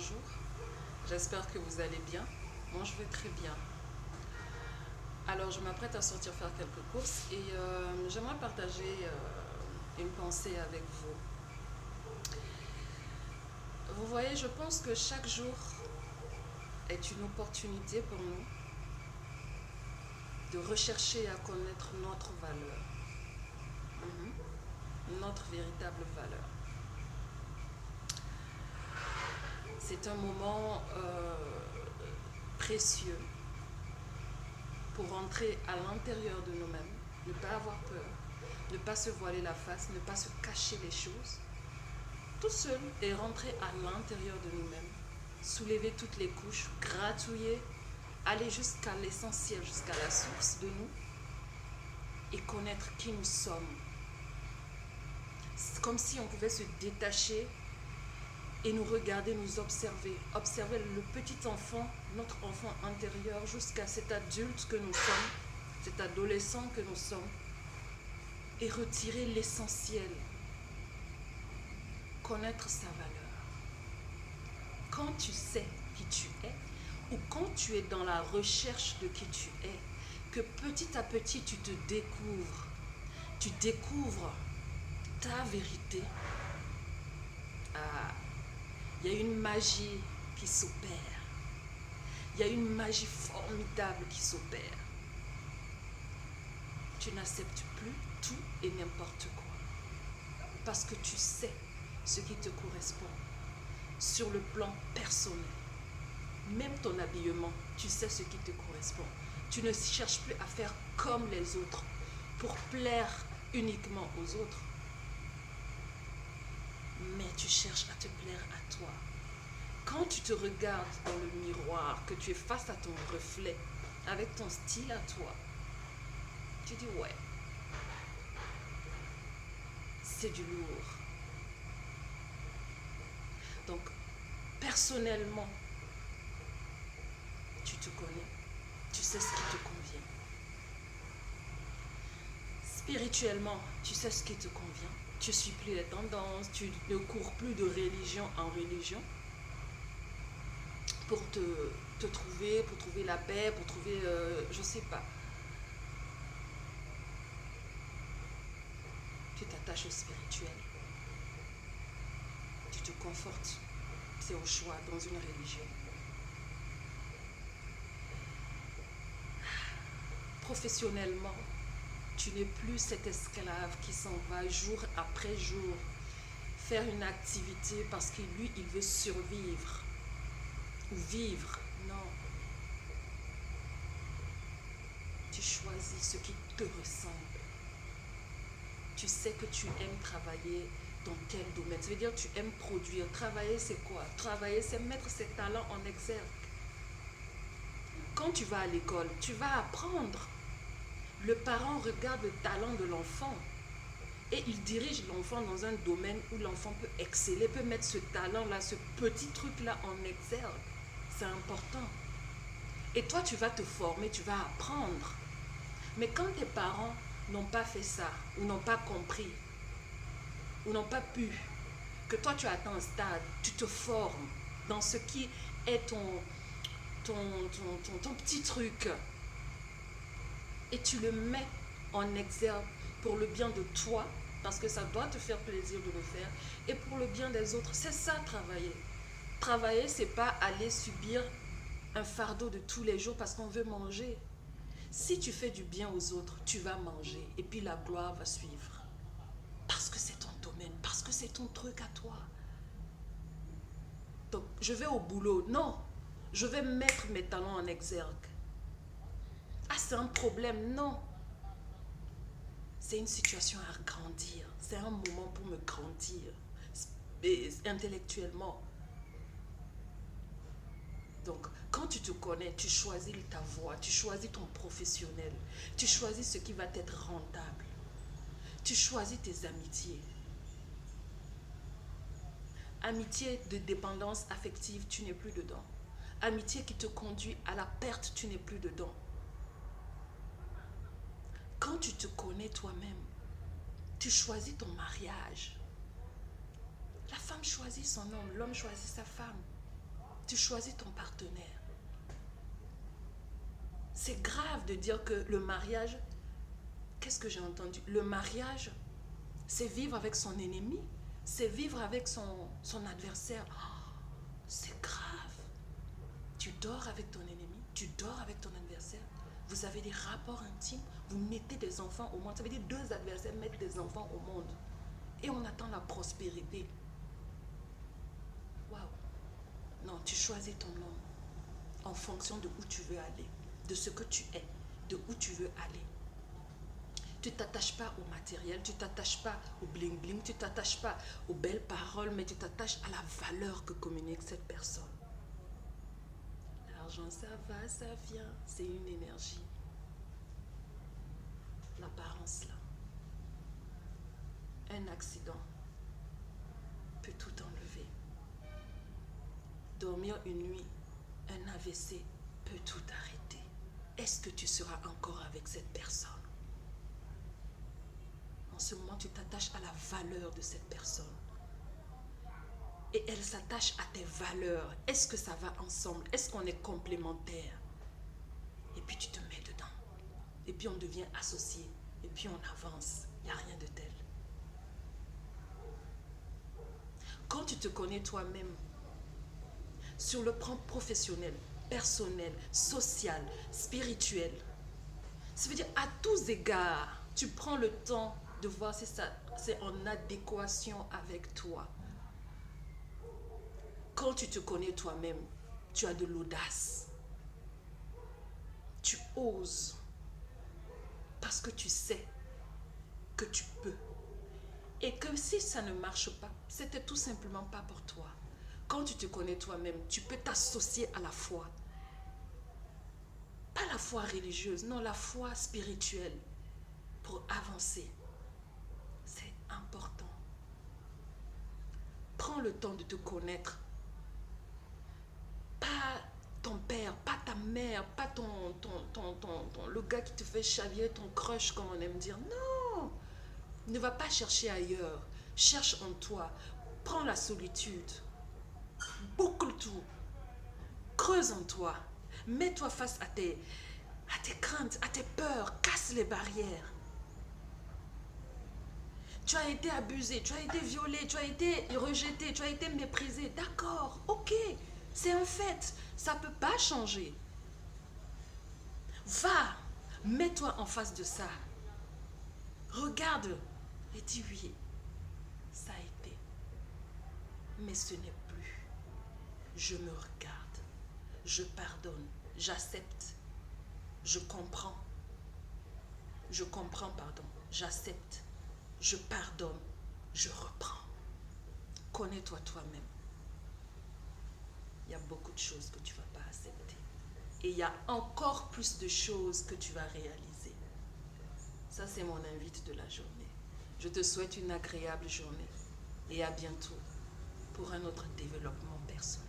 bonjour, j'espère que vous allez bien. Moi je vais très bien. Alors je m'apprête à sortir faire quelques courses et j'aimerais partager une pensée avec vous. Vous voyez, je pense que chaque jour est une opportunité pour nous de rechercher à connaître notre valeur, notre véritable valeur. C'est un moment précieux pour entrer à l'intérieur de nous-mêmes, ne pas avoir peur, ne pas se voiler la face, ne pas se cacher les choses, tout seul et rentrer à l'intérieur de nous-mêmes, soulever toutes les couches, gratouiller, aller jusqu'à l'essentiel, jusqu'à la source de nous et connaître qui nous sommes. C'est comme si on pouvait se détacher et nous regarder, nous observer, observer le petit enfant, notre enfant intérieur, jusqu'à cet adulte que nous sommes, cet adolescent que nous sommes, et retirer l'essentiel, connaître sa valeur. Quand tu sais qui tu es, ou quand tu es dans la recherche de qui tu es, que petit à petit tu découvres ta vérité, ah, il y a une magie qui s'opère. Il y a une magie formidable qui s'opère. Tu n'acceptes plus tout et n'importe quoi. Parce que tu sais ce qui te correspond sur le plan personnel. Même ton habillement, tu sais ce qui te correspond. Tu ne cherches plus à faire comme les autres pour plaire uniquement aux autres. Mais tu cherches à te plaire à toi. Quand tu te regardes dans le miroir, que tu es face à ton reflet, avec ton style à toi, tu dis ouais, c'est du lourd. Donc, personnellement, tu te connais, tu sais ce qui te convient. Spirituellement, tu sais ce qui te convient. Tu ne suis plus les tendances, tu ne cours plus de religion en religion pour te trouver, pour trouver la paix, pour trouver, je ne sais pas. Tu t'attaches au spirituel. Tu te confortes. C'est au choix dans une religion. Professionnellement, tu n'es plus cet esclave qui s'en va jour après jour faire une activité parce que lui, il veut survivre ou vivre. Non. Tu choisis ce qui te ressemble. Tu sais que tu aimes travailler dans quel domaine. Ça veut dire que tu aimes produire. Travailler, c'est quoi? Travailler, c'est mettre ses talents en exergue. Quand tu vas à l'école, tu vas apprendre. Le parent regarde le talent de l'enfant et il dirige l'enfant dans un domaine où l'enfant peut exceller, peut mettre ce talent-là, ce petit truc-là en exergue. C'est important. Et toi, tu vas te former, tu vas apprendre. Mais quand tes parents n'ont pas fait ça, ou n'ont pas compris, ou n'ont pas pu, que toi tu atteins un stade, tu te formes dans ce qui est ton petit truc, et tu le mets en exergue pour le bien de toi, parce que ça doit te faire plaisir de le faire, et pour le bien des autres. C'est ça, travailler. Travailler, c'est pas aller subir un fardeau de tous les jours parce qu'on veut manger. Si tu fais du bien aux autres, tu vas manger et puis la gloire va suivre. Parce que c'est ton domaine, parce que c'est ton truc à toi. Donc, je vais au boulot. Non, je vais mettre mes talents en exergue. Ah, c'est un problème. Non. C'est une situation à grandir. C'est un moment pour me grandir intellectuellement. Donc, quand tu te connais, tu choisis ta voie, tu choisis ton professionnel, tu choisis ce qui va t'être rentable, tu choisis tes amitiés. Amitié de dépendance affective, tu n'es plus dedans. Amitié qui te conduit à la perte, tu n'es plus dedans. Quand tu te connais toi-même, tu choisis ton mariage. La femme choisit son homme, l'homme choisit sa femme. Tu choisis ton partenaire. C'est grave de dire que le mariage, qu'est-ce que j'ai entendu? Le mariage, c'est vivre avec son ennemi, c'est vivre avec son adversaire. Oh, c'est grave. Tu dors avec ton ennemi, tu dors avec ton adversaire, vous avez des rapports intimes, vous mettez des enfants au monde. Ça veut dire deux adversaires mettent des enfants au monde. Et on attend la prospérité. Waouh. Non, tu choisis ton homme en fonction de où tu veux aller, de ce que tu es, de où tu veux aller. Tu ne t'attaches pas au matériel, tu ne t'attaches pas au bling-bling, tu ne t'attaches pas aux belles paroles, mais tu t'attaches à la valeur que communique cette personne. L'argent, ça va, ça vient, c'est une énergie. L'apparence, là. Un accident peut tout enlever. Dormir une nuit, un AVC peut tout arrêter. Est-ce que tu seras encore avec cette personne? En ce moment, tu t'attaches à la valeur de cette personne. Et elle s'attache à tes valeurs. Est-ce que ça va ensemble? Est-ce qu'on est complémentaires? Et puis tu te mets dedans. Et puis on devient associé. Et puis on avance. Il n'y a rien de tel. Quand tu te connais toi-même, sur le plan professionnel, personnel, social, spirituel, ça veut dire à tous égards, tu prends le temps de voir si ça, c'est en adéquation avec toi. Quand tu te connais toi-même, tu as de l'audace. Tu oses. Parce que tu sais que tu peux. Et que si ça ne marche pas, c'était tout simplement pas pour toi. Quand tu te connais toi-même, tu peux t'associer à la foi. Pas la foi religieuse, non, la foi spirituelle pour avancer. C'est important. Prends le temps de te connaître. Pas ton père, pas ta mère, pas le gars qui te fait chavirer, ton crush, comme on aime dire. Non! Ne va pas chercher ailleurs. Cherche en toi. Prends la solitude. Boucle tout. Creuse en toi. Mets-toi face à tes craintes, à tes peurs. Casse les barrières. Tu as été abusé, tu as été violé, tu as été rejeté, tu as été méprisé. D'accord, ok, c'est un fait. Ça ne peut pas changer. Va, mets-toi en face de ça. Regarde et dis oui, ça a été. Mais ce n'est plus. Je me regarde, je pardonne, j'accepte, je comprends. Je comprends, pardon, j'accepte, je pardonne, je reprends. Connais-toi toi-même. Il y a beaucoup de choses que tu ne vas pas accepter. Et il y a encore plus de choses que tu vas réaliser. Ça, c'est mon invite de la journée. Je te souhaite une agréable journée et à bientôt pour un autre développement personnel.